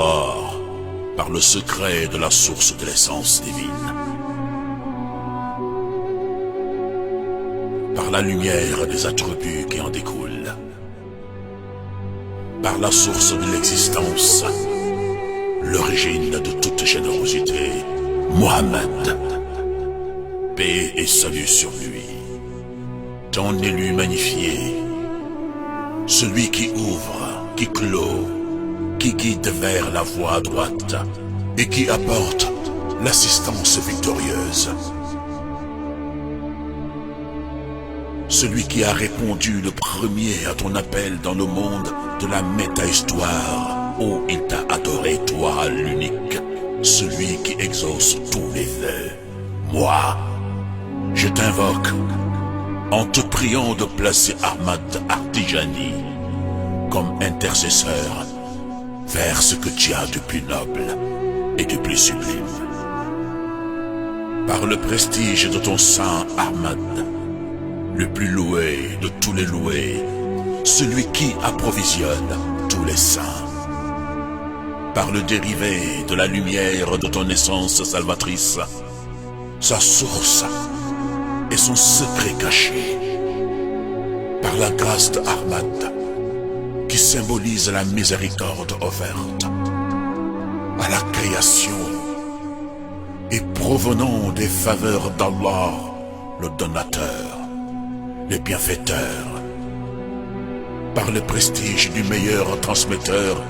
d'Allah par le secret de la source de l'essence divine, par la lumière des attributs qui en découlent, par la source de l'existence, l'origine de toute générosité, Mohammed, paix et salut sur lui, ton élu magnifié, celui qui ouvre, qui clôt, qui guide vers la voie droite et qui apporte l'assistance victorieuse. Celui qui a répondu le premier à ton appel dans le monde de la méta-histoire, où il t'a adoré, toi l'unique, celui qui exauce tous les vœux. Moi, je t'invoque en te priant de placer Ahmad Artijani comme intercesseur vers ce que tu as de plus noble et de plus sublime. Par le prestige de ton saint Ahmad, le plus loué de tous les loués, celui qui approvisionne tous les saints. Par le dérivé de la lumière de ton essence salvatrice, sa source et son secret caché. Par la grâce d'Ahmad, qui symbolise la miséricorde offerte à la création et provenant des faveurs d'Allah, le donateur, le bienfaiteur, par le prestige du meilleur transmetteur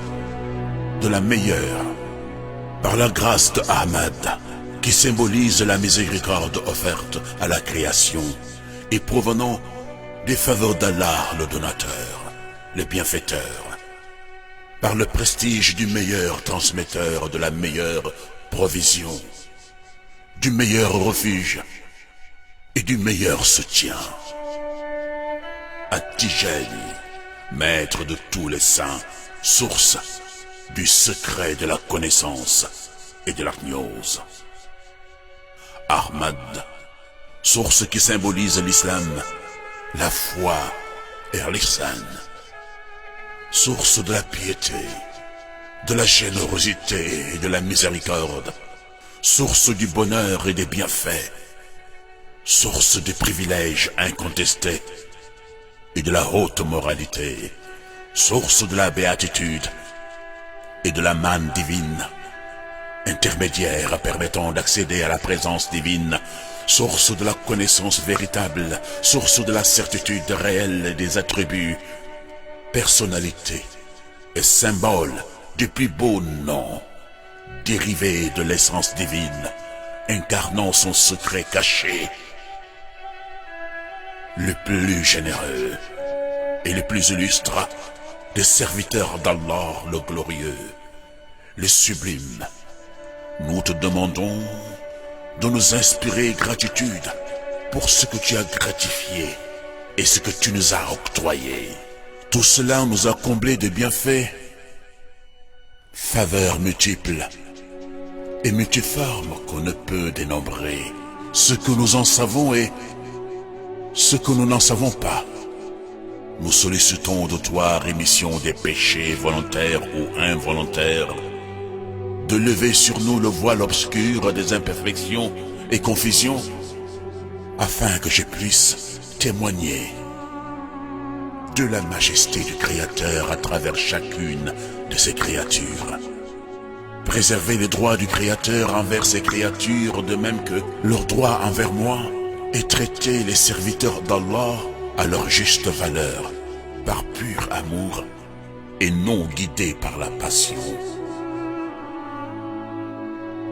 de la meilleure, par la grâce d'Ahmad, qui symbolise la miséricorde offerte à la création et provenant des faveurs d'Allah, le donateur, le bienfaiteur, par le prestige du meilleur transmetteur de la meilleure provision, du meilleur refuge et du meilleur soutien. At-Tijani, maître de tous les saints, source du secret de la connaissance et de la gnose. Ahmad, source qui symbolise l'islam, la foi et l'ihsan, source de la piété, de la générosité et de la miséricorde, source du bonheur et des bienfaits, source des privilèges incontestés et de la haute moralité, source de la béatitude et de la manne divine, intermédiaire permettant d'accéder à la présence divine, source de la connaissance véritable, source de la certitude réelle des attributs, personnalité et symbole du plus beau nom, dérivé de l'essence divine, incarnant son secret caché, le plus généreux et le plus illustre des serviteurs d'Allah le glorieux, le sublime. Nous te demandons de nous inspirer gratitude pour ce que tu as gratifié et ce que tu nous as octroyé. Tout cela nous a comblés de bienfaits, faveurs multiples et multiformes qu'on ne peut dénombrer. Ce que nous en savons et ce que nous n'en savons pas. Nous sollicitons de toi rémission des péchés volontaires ou involontaires, de lever sur nous le voile obscur des imperfections et confusions, afin que je puisse témoigner de la majesté du Créateur à travers chacune de ses créatures. Préserver les droits du Créateur envers ses créatures, de même que leurs droits envers moi, et traiter les serviteurs d'Allah à leur juste valeur, par pur amour et non guidés par la passion.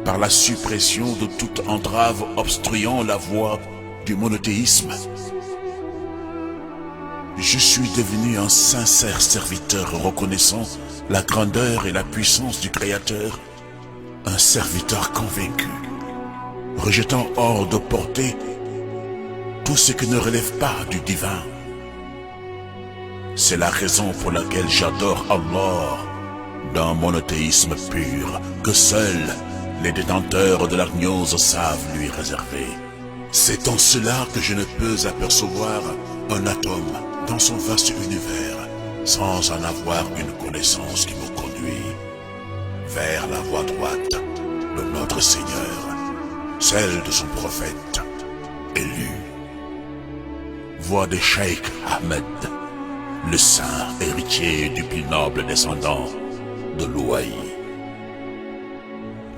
Par la suppression de toute entrave obstruant la voie du monothéisme, je suis devenu un sincère serviteur reconnaissant la grandeur et la puissance du Créateur, un serviteur convaincu, rejetant hors de portée tout ce qui ne relève pas du divin. C'est la raison pour laquelle j'adore Allah d'un monothéisme pur que seuls les détenteurs de la gnose savent lui réserver. C'est en cela que je ne peux apercevoir un atome dans son vaste univers sans en avoir une connaissance qui me conduit vers la voie droite de notre Seigneur, celle de son prophète élu. Voix de Cheikh Ahmed, le saint héritier du plus noble descendant de Louaï.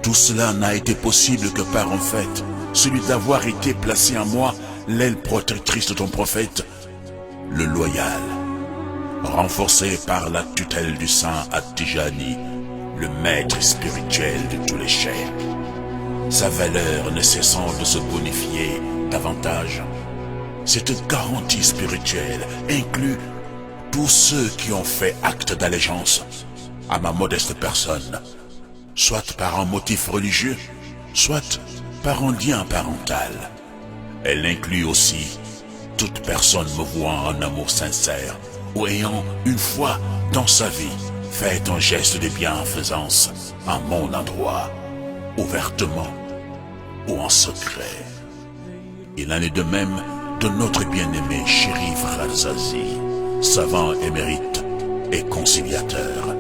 Tout cela n'a été possible que par en fait celui d'avoir été placé en moi l'aile protectrice de ton prophète, le loyal, renforcé par la tutelle du saint At-Tijani, le maître spirituel de tous les cheikhs, sa valeur ne cessant de se bonifier davantage. Cette garantie spirituelle inclut tous ceux qui ont fait acte d'allégeance à ma modeste personne, soit par un motif religieux, soit par un lien parental. Elle inclut aussi toute personne me vouant un amour sincère ou ayant une fois dans sa vie fait un geste de bienfaisance en mon endroit, ouvertement ou en secret. Il en est de même de notre bien-aimé Chérif Razazi, savant émérite et conciliateur.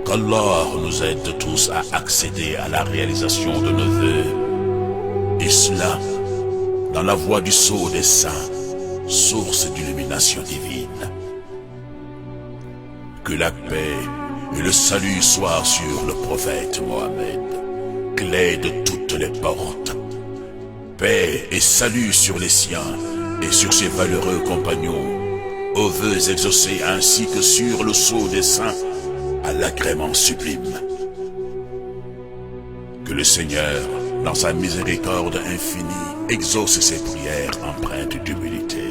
Qu'Allah nous aide tous à accéder à la réalisation de nos vœux, et cela dans la voie du sceau des saints, source d'illumination divine. Que la paix et le salut soient sur le prophète Mohammed, clé de toutes les portes. Paix et salut sur les siens et sur ses valeureux compagnons, aux vœux exaucés ainsi que sur le sceau des saints, à l'agrément sublime. Que le Seigneur, dans sa miséricorde infinie, exauce ses prières empreintes d'humilité.